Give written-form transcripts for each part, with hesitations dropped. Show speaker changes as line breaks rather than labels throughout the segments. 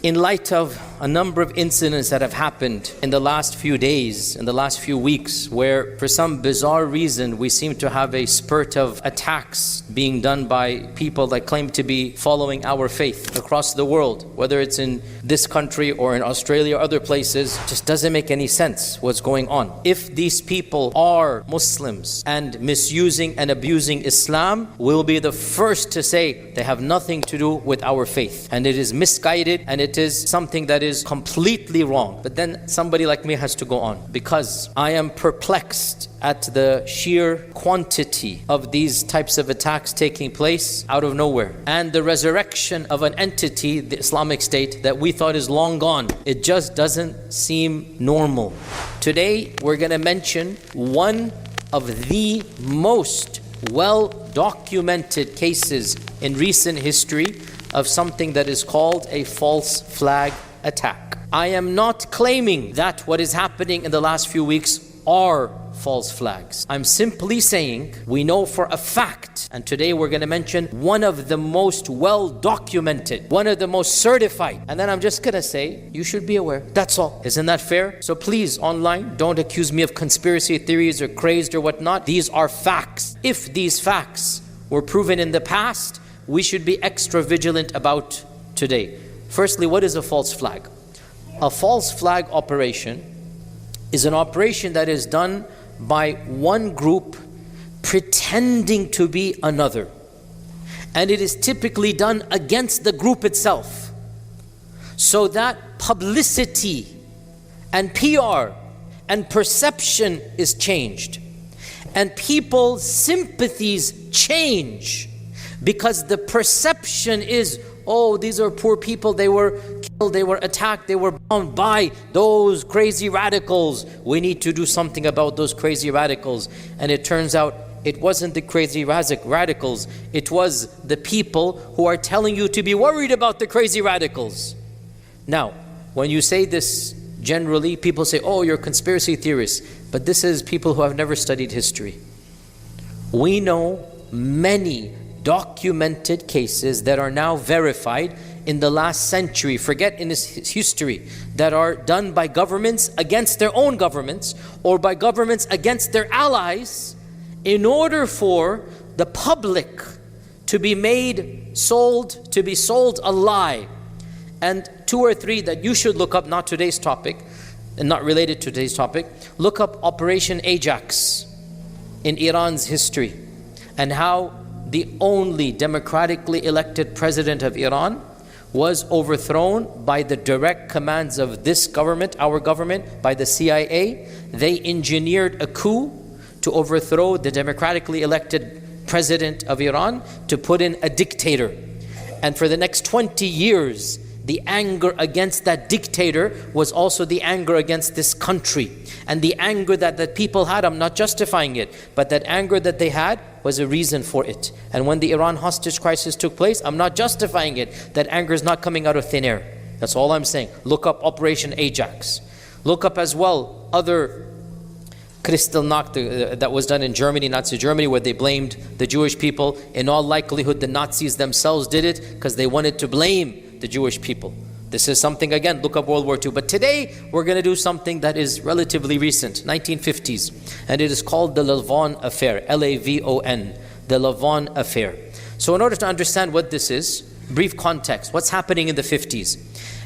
In light of a number of incidents that have happened in the last few days, in the last few weeks, where for some bizarre reason we seem to have a spurt of attacks being done by people that claim to be following our faith across the world, whether it's in this country or in Australia or other places, just doesn't make any sense what's going on. If these people are Muslims and misusing and abusing Islam, we'll be the first to say they have nothing to do with our faith, and it is misguided, and it is something that is completely wrong. But then somebody like me has to go on, because I am perplexed at the sheer quantity of these types of attacks taking place out of nowhere, and the resurrection of an entity, the Islamic State, that we thought is long gone. It just doesn't seem normal. Today we're going to mention one of the most well-documented cases in recent history of something that is called a false flag attack. I am not claiming that what is happening in the last few weeks are false flags. I'm simply saying we know for a fact, and today we're going to mention one of the most well-documented, one of the most certified, and then I'm just going to say you should be aware. That's all. Isn't that fair? So please, online, don't accuse me of conspiracy theories or crazed or whatnot. These are facts. If these facts were proven in the past, we should be extra vigilant about today. Firstly, what is a false flag? A false flag operation is an operation that is done by one group pretending to be another. And it is typically done against the group itself, so that publicity and PR and perception is changed. And people's sympathies change, because the perception is, oh, these are poor people, they were killed, they were attacked, they were bombed by those crazy radicals. We need to do something about those crazy radicals. And it turns out it wasn't the crazy radicals, it was the people who are telling you to be worried about the crazy radicals. Now, when you say this generally, people say, oh, you're conspiracy theorists. But this is people who have never studied history. We know many documented cases that are now verified in the last century, forget in its history, that are done by governments against their own governments, or by governments against their allies, in order for the public to be sold a lie. And two or three that you should look up, not today's topic, and not related to today's topic. Look up Operation Ajax in Iran's history, and how the only democratically elected president of Iran was overthrown by the direct commands of this government, our government, by the CIA. They engineered a coup to overthrow the democratically elected president of Iran, to put in a dictator. And for the next 20 years, the anger against that dictator was also the anger against this country. And the anger that the people had, I'm not justifying it, but that anger that they had was a reason for it. And when the Iran hostage crisis took place, I'm not justifying it. That anger is not coming out of thin air. That's all I'm saying. Look up Operation Ajax. Look up as well other Kristallnacht that was done in Germany, Nazi Germany, where they blamed the Jewish people. In all likelihood, the Nazis themselves did it because they wanted to blame the Jewish people. This is something, again, look up World War II. But today, we're going to do something that is relatively recent, 1950s. And it is called the Lavon Affair, L-A-V-O-N, the Lavon Affair. So in order to understand what this is, brief context, what's happening in the 50s?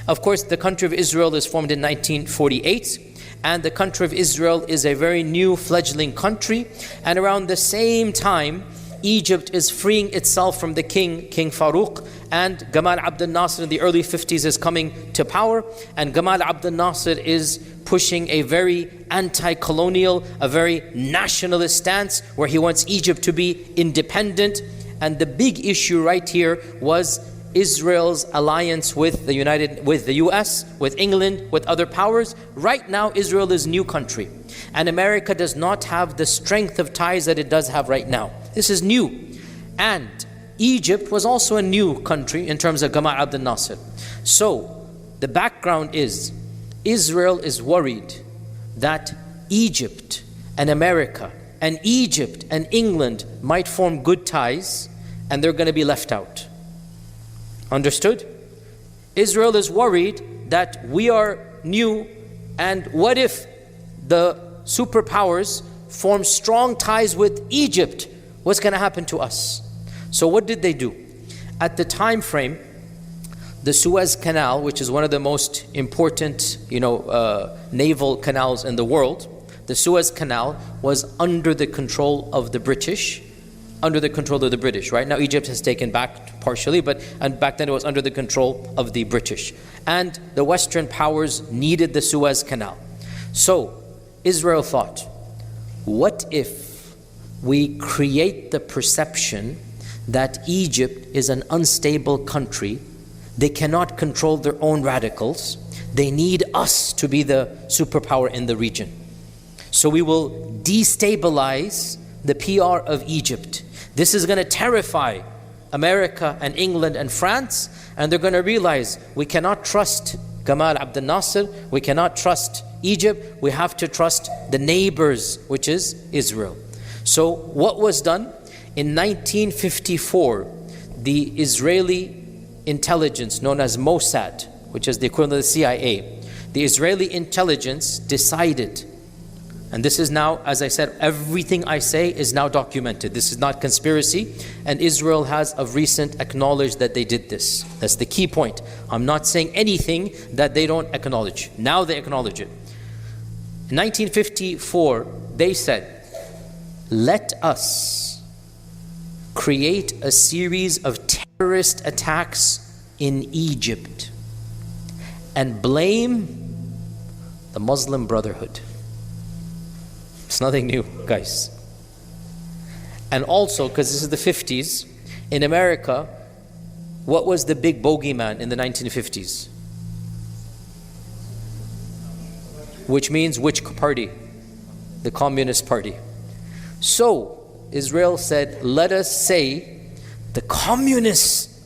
Of course, the country of Israel is formed in 1948. And the country of Israel is a very new fledgling country. And around the same time, Egypt is freeing itself from the King Farouk, and Gamal Abdel Nasser in the early 50s is coming to power. And Gamal Abdel Nasser is pushing a very anti-colonial, a very nationalist stance, where he wants Egypt to be independent. And the big issue right here was Israel's alliance with the US, with England, with other powers. Right now, Israel is a new country, and America does not have the strength of ties that it does have right now. This is new. And Egypt was also a new country in terms of Gamal Abdel Nasser. So the background is, Israel is worried that Egypt and America and Egypt and England might form good ties, and they're going to be left out. Understood? Israel is worried that we are new, and what if the superpowers form strong ties with Egypt? What's going to happen to us? So what did they do? At the time frame, the Suez Canal, which is one of the most important, naval canals in the world, the Suez Canal was under the control of the British, right? Now Egypt has taken back partially, and back then it was under the control of the British. And the Western powers needed the Suez Canal. So Israel thought, what if we create the perception that Egypt is an unstable country? They cannot control their own radicals. They need us to be the superpower in the region. So we will destabilize the PR of Egypt. This is going to terrify America and England and France, and they're going to realize we cannot trust Gamal Abdel Nasser, we cannot trust Egypt, we have to trust the neighbors, which is Israel. So what was done? In 1954, the Israeli intelligence known as Mossad, which is the equivalent of the CIA, the Israeli intelligence decided, and this is now, as I said, everything I say is now documented. This is not conspiracy, and Israel has of recent acknowledged that they did this. That's the key point. I'm not saying anything that they don't acknowledge. Now they acknowledge it. In 1954, they said, let us create a series of terrorist attacks in Egypt and blame the Muslim Brotherhood. It's nothing new, guys. And also, because this is the 50s, in America, what was the big bogeyman in the 1950s? Which means which party? The Communist Party. So, Israel said, let us say the communists.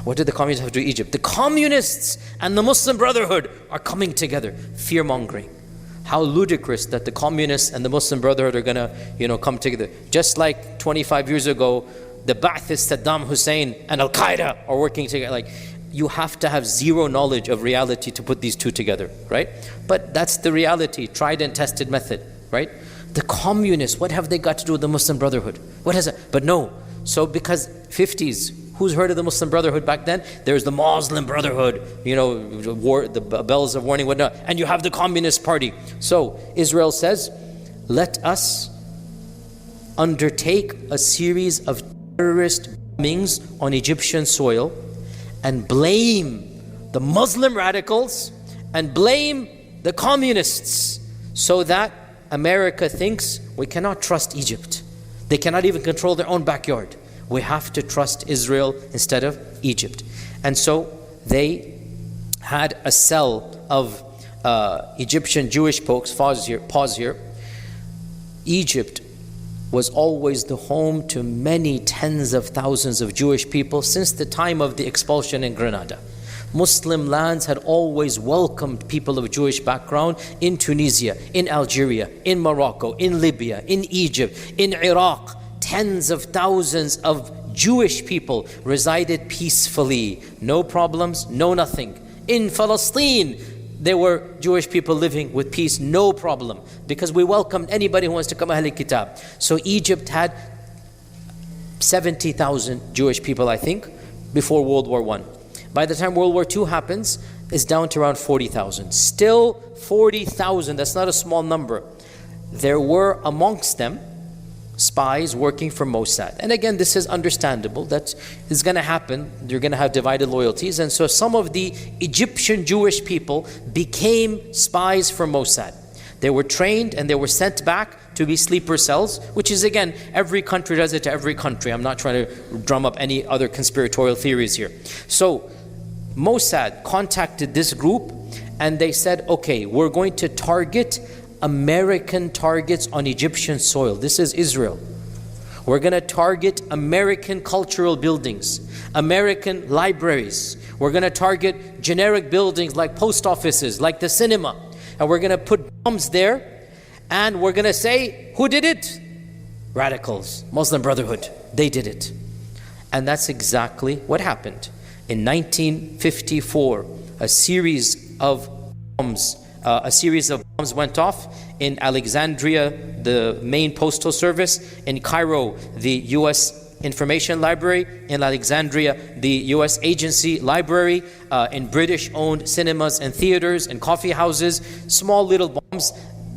What did the communists have to do in Egypt? The communists and the Muslim Brotherhood are coming together. Fear-mongering. How ludicrous that the communists and the Muslim Brotherhood are going to, come together. Just like 25 years ago, the Ba'athist Saddam Hussein and Al-Qaeda are working together. Like, you have to have zero knowledge of reality to put these two together, right? But that's the reality, tried and tested method, right? The communists, what have they got to do with the Muslim Brotherhood? What has it? But no. So because 50s, who's heard of the Muslim Brotherhood back then? There's the Muslim Brotherhood, the bells of warning, whatnot. And you have the Communist Party. So Israel says, let us undertake a series of terrorist bombings on Egyptian soil and blame the Muslim radicals and blame the communists, so that America thinks we cannot trust Egypt. They cannot even control their own backyard. We have to trust Israel instead of Egypt. And so they had a cell of Egyptian Jewish folks. Pause here. Egypt was always the home to many tens of thousands of Jewish people since the time of the expulsion in Granada. Muslim lands had always welcomed people of Jewish background in Tunisia, in Algeria, in Morocco, in Libya, in Egypt, in Iraq. Tens of thousands of Jewish people resided peacefully. No problems, no nothing. In Palestine, there were Jewish people living with peace, no problem, because we welcomed anybody who wants to come Ahl Kitab. So Egypt had 70,000 Jewish people, I think, before World War I. By the time World War II happens, it's down to around 40,000. Still 40,000, that's not a small number. There were amongst them spies working for Mossad. And again, this is understandable. That is going to happen. You're going to have divided loyalties. And so some of the Egyptian Jewish people became spies for Mossad. They were trained and they were sent back to be sleeper cells, which is, again, every country does it to every country. I'm not trying to drum up any other conspiratorial theories here. So Mossad contacted this group and they said, okay, we're going to target American targets on Egyptian soil. This is Israel. We're going to target American cultural buildings, American libraries. We're going to target generic buildings like post offices, like the cinema. And we're going to put bombs there, and we're going to say, who did it? Radicals, Muslim Brotherhood. They did it. And that's exactly what happened. In 1954, a series of bombs went off in Alexandria, the main postal service; in Cairo, the U.S. Information Library; in Alexandria, the U.S. Agency Library; in British-owned cinemas and theaters and coffee houses. Small little bombs.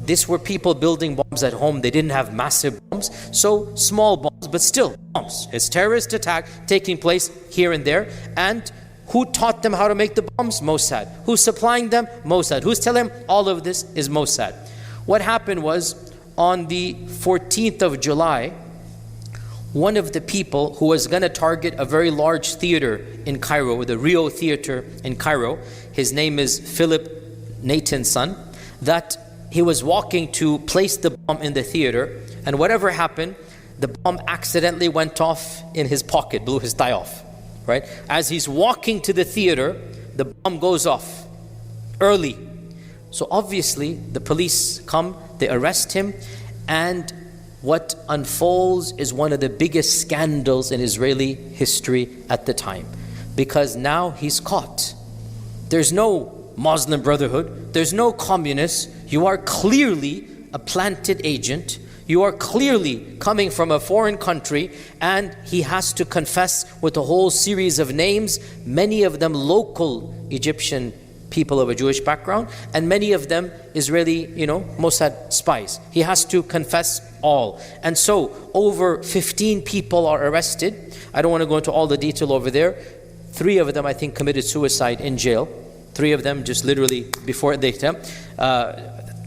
These were people building bombs at home. They didn't have massive bombs, so small bombs, but still bombs. It's terrorist attack taking place here and there. And who taught them how to make the bombs? Mossad. Who's supplying them? Mossad. Who's telling them? All of this is Mossad. What happened was, on the 14th of July, one of the people who was going to target a very large theater in Cairo, the Rio Theater in Cairo, his name is Philip Nathan's son, that he was walking to place the bomb in the theater, and whatever happened, the bomb accidentally went off in his pocket, blew his thigh off, right? As he's walking to the theater, the bomb goes off early. So obviously the police come, they arrest him, and what unfolds is one of the biggest scandals in Israeli history at the time, because now he's caught. There's no Muslim Brotherhood, there's no communists. You are clearly a planted agent. You are clearly coming from a foreign country, and he has to confess with a whole series of names, many of them local Egyptian people of a Jewish background, and many of them Israeli, Mossad spies. He has to confess all. And so over 15 people are arrested. I don't want to go into all the detail over there. 3 of them, I think, committed suicide in jail. 3 of them just literally before they attempt.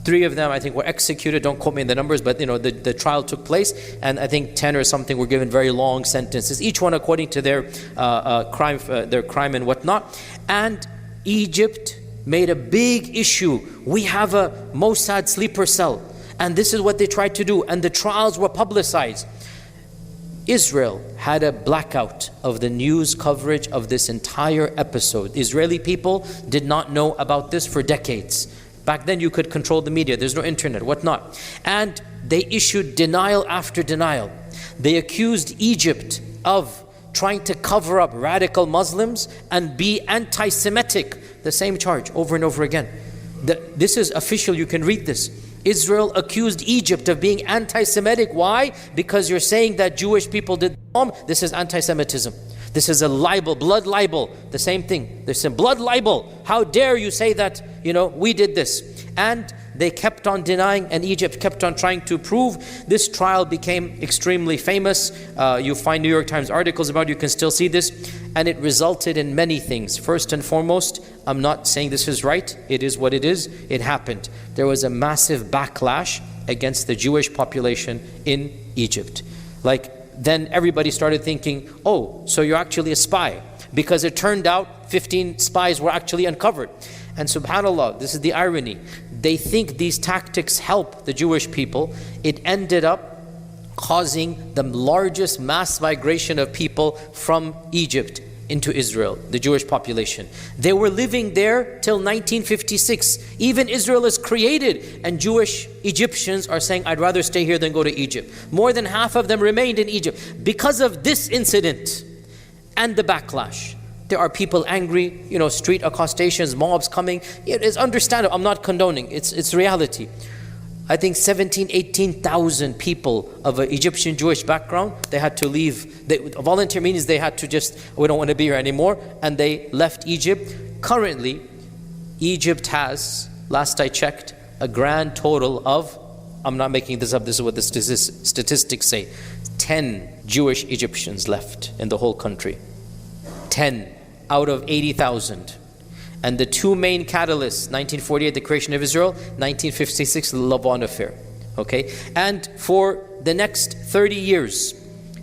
3 of them, I think, were executed. Don't quote me in the numbers, but the trial took place, and I think 10 or something were given very long sentences, each one according to their crime and whatnot. And Egypt made a big issue. We have a Mossad sleeper cell, and this is what they tried to do, and the trials were publicized. Israel had a blackout of the news coverage of this entire episode. Israeli people did not know about this for decades. Back then you could control the media, there's no internet, whatnot. And they issued denial after denial. They accused Egypt of trying to cover up radical Muslims and be anti-Semitic. The same charge over and over again. This is official, you can read this. Israel accused Egypt of being anti-Semitic. Why? Because you're saying that Jewish people did the bomb. This is anti-Semitism. This is a libel, blood libel. The same thing. There's a blood libel. How dare you say that, we did this. And they kept on denying, and Egypt kept on trying to prove. This trial became extremely famous. You find New York Times articles about it, you can still see this. And it resulted in many things. First and foremost, I'm not saying this is right. It is what it is. It happened. There was a massive backlash against the Jewish population in Egypt. Then everybody started thinking, oh, so you're actually a spy. Because it turned out 15 spies were actually uncovered. And subhanAllah, this is the irony. They think these tactics help the Jewish people. It ended up causing the largest mass migration of people from Egypt into Israel, the Jewish population. They were living there till 1956. Even Israel is created, and Jewish Egyptians are saying, I'd rather stay here than go to Egypt. More than half of them remained in Egypt because of this incident and the backlash. There are people angry, street accostations, mobs coming. It is understandable. I'm not condoning. It's reality. I think 18,000 people of an Egyptian Jewish background, they had to leave. Volunteer means they had to we don't want to be here anymore, and they left Egypt. Currently, Egypt has, last I checked, a grand total of, I'm not making this up, this is what the statistics say, 10 Jewish Egyptians left in the whole country. 10 out of 80,000. And the 2 main catalysts, 1948, the creation of Israel, 1956, the Lavon affair. Okay? And for the next 30 years,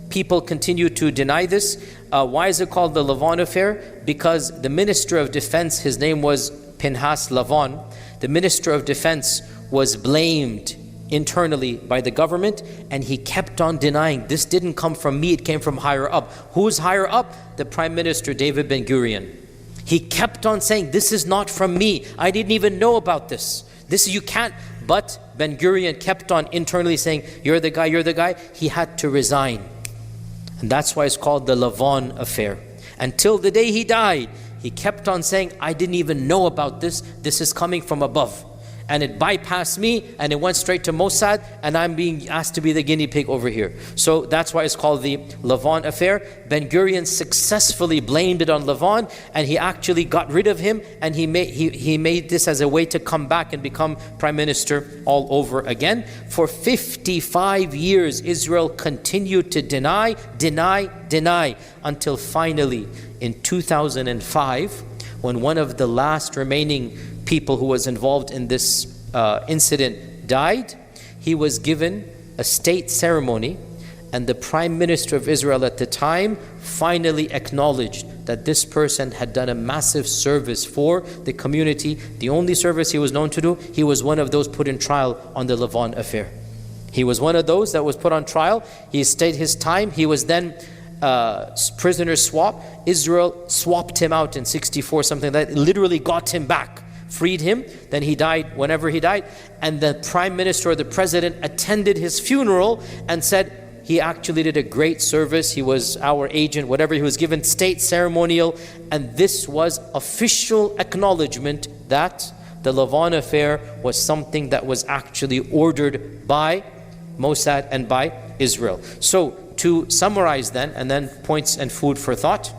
people continue to deny this. Why is it called the Lavon affair? Because the Minister of Defense, his name was Pinhas Lavon. The Minister of Defense was blamed internally by the government, and he kept on denying, this didn't come from me, it came from higher up. Who's higher up? The Prime Minister, David Ben-Gurion. He kept on saying, this is not from me. I didn't even know about this. You can't. But Ben-Gurion kept on internally saying, you're the guy, you're the guy. He had to resign. And that's why it's called the Lavon affair. Until the day he died, he kept on saying, I didn't even know about this. This is coming from above. And it bypassed me and it went straight to Mossad, and I'm being asked to be the guinea pig over here. So that's why it's called the Lavon affair. Ben Gurion successfully blamed it on Lavon, and he actually got rid of him, and he made this as a way to come back and become prime minister all over again. For 55 years, Israel continued to deny, until finally in 2005, when one of the last remaining people who was involved in this incident died, he was given a state ceremony, and the Prime Minister of Israel at the time finally acknowledged that this person had done a massive service for the community. The only service he was known to do, he was one of those put in trial on the Lavon affair. He was one of those that was put on trial. He stayed his time. He was then prisoner swap. Israel swapped him out in 64, something like that, literally got him back, freed him. Then he died whenever he died, and the prime minister or the president attended his funeral and said he actually did a great service, he was our agent, whatever. He was given state ceremonial, and this was official acknowledgement that the Lavon affair was something that was actually ordered by Mossad and by Israel. So to summarize then, and then points and food for thought,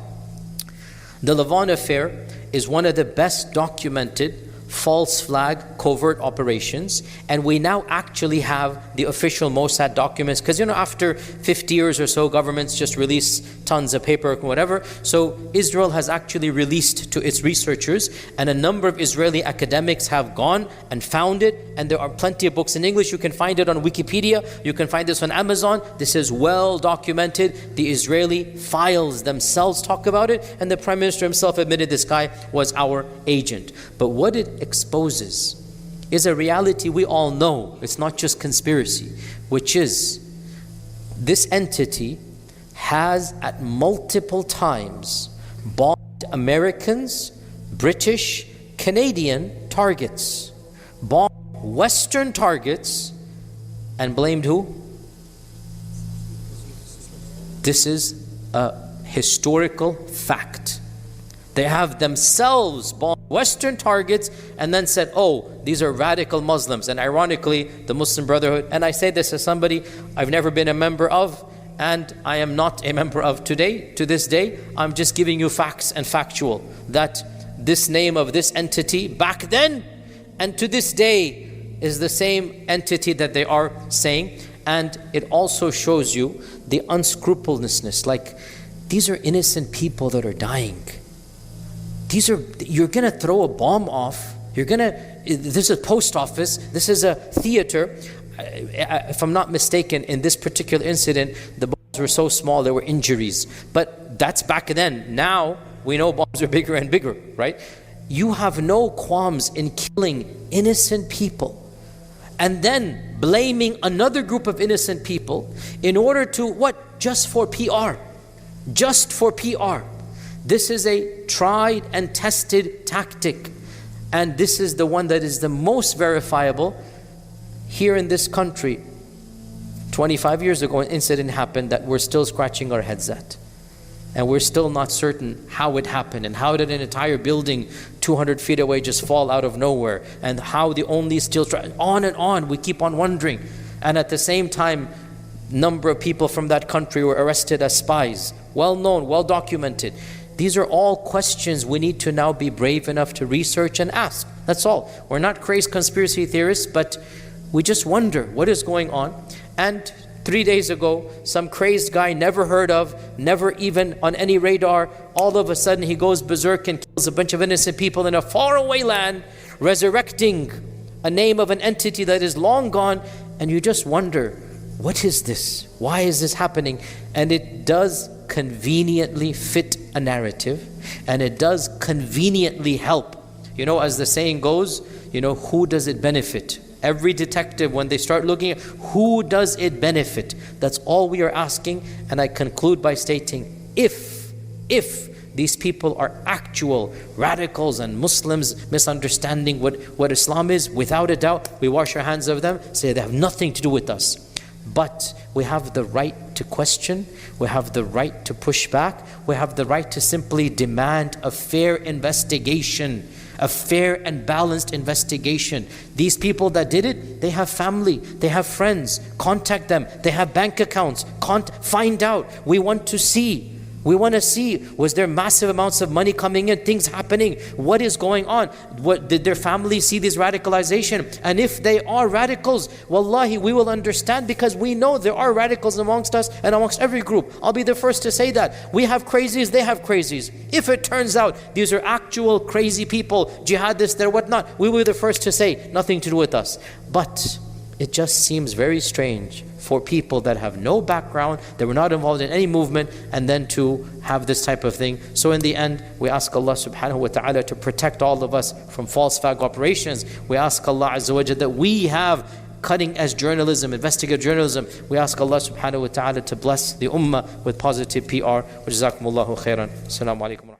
the Lavon affair is one of the best documented false flag covert operations, and we now actually have the official Mossad documents, because after 50 years or so, governments just release tons of paperwork and whatever. So Israel has actually released to its researchers, and a number of Israeli academics have gone and found it, and there are plenty of books in English. You can find it on Wikipedia, you can find this on Amazon. This is well documented. The Israeli files themselves talk about it, and the Prime Minister himself admitted this guy was our agent. But what it exposes is a reality we all know. It's not just conspiracy, which is this entity has at multiple times bombed Americans, British, Canadian targets, bombed Western targets, and blamed who? This is a historical fact. They have themselves bombed Western targets and then said, oh, these are radical Muslims. And ironically, the Muslim Brotherhood, and I say this as somebody I've never been a member of, and I am not a member of today, to this day. I'm just giving you facts and factual, that this name of this entity back then and to this day is the same entity that they are saying. And it also shows you the unscrupulousness. Like, these are innocent people that are dying. You're gonna throw a bomb off. This is a post office. This is a theater. If I'm not mistaken, in this particular incident, the bombs were so small there were injuries. But that's back then. Now we know bombs are bigger and bigger, right? You have no qualms in killing innocent people and then blaming another group of innocent people in order to what? Just for PR. Just for PR. This is a tried and tested tactic, and this is the one that is the most verifiable here in this country. 25 years ago, an incident happened that we're still scratching our heads at, and we're still not certain how it happened, and how did an entire building 200 feet away just fall out of nowhere, and how the only steel on and on, we keep on wondering. And at the same time, number of people from that country were arrested as spies, well known, well documented. These are all questions we need to now be brave enough to research and ask. That's all. We're not crazy conspiracy theorists, but we just wonder what is going on. And 3 days ago, some crazed guy never heard of, never even on any radar, all of a sudden he goes berserk and kills a bunch of innocent people in a faraway land, resurrecting a name of an entity that is long gone, and you just wonder, what is this? Why is this happening? And it does conveniently fit a narrative, and it does conveniently help. As the saying goes, who does it benefit? Every detective, when they start looking at who does it benefit, that's all we are asking. And I conclude by stating, if these people are actual radicals and Muslims misunderstanding what Islam is, without a doubt, we wash our hands of them, say they have nothing to do with us. But we have the right to question, we have the right to push back, we have the right to simply demand a fair investigation, a fair and balanced investigation. These people that did it, they have family, they have friends, contact them, they have bank accounts, find out. We want to see. We want to see, was there massive amounts of money coming in, things happening? What is going on? What, did their family see this radicalization? And if they are radicals, wallahi, we will understand, because we know there are radicals amongst us and amongst every group. I'll be the first to say that. We have crazies, they have crazies. If it turns out these are actual crazy people, jihadists, they're whatnot, we will be the first to say, nothing to do with us. But it just seems very strange for people that have no background, that were not involved in any movement, and then to have this type of thing. So in the end, we ask Allah subhanahu wa ta'ala to protect all of us from false flag operations. We ask Allah Azza wa Jalla that we have cutting edge journalism, investigative journalism. We ask Allah subhanahu wa ta'ala to bless the ummah with positive PR. Wa jazakumullahu khairan. Assalamu alaikum.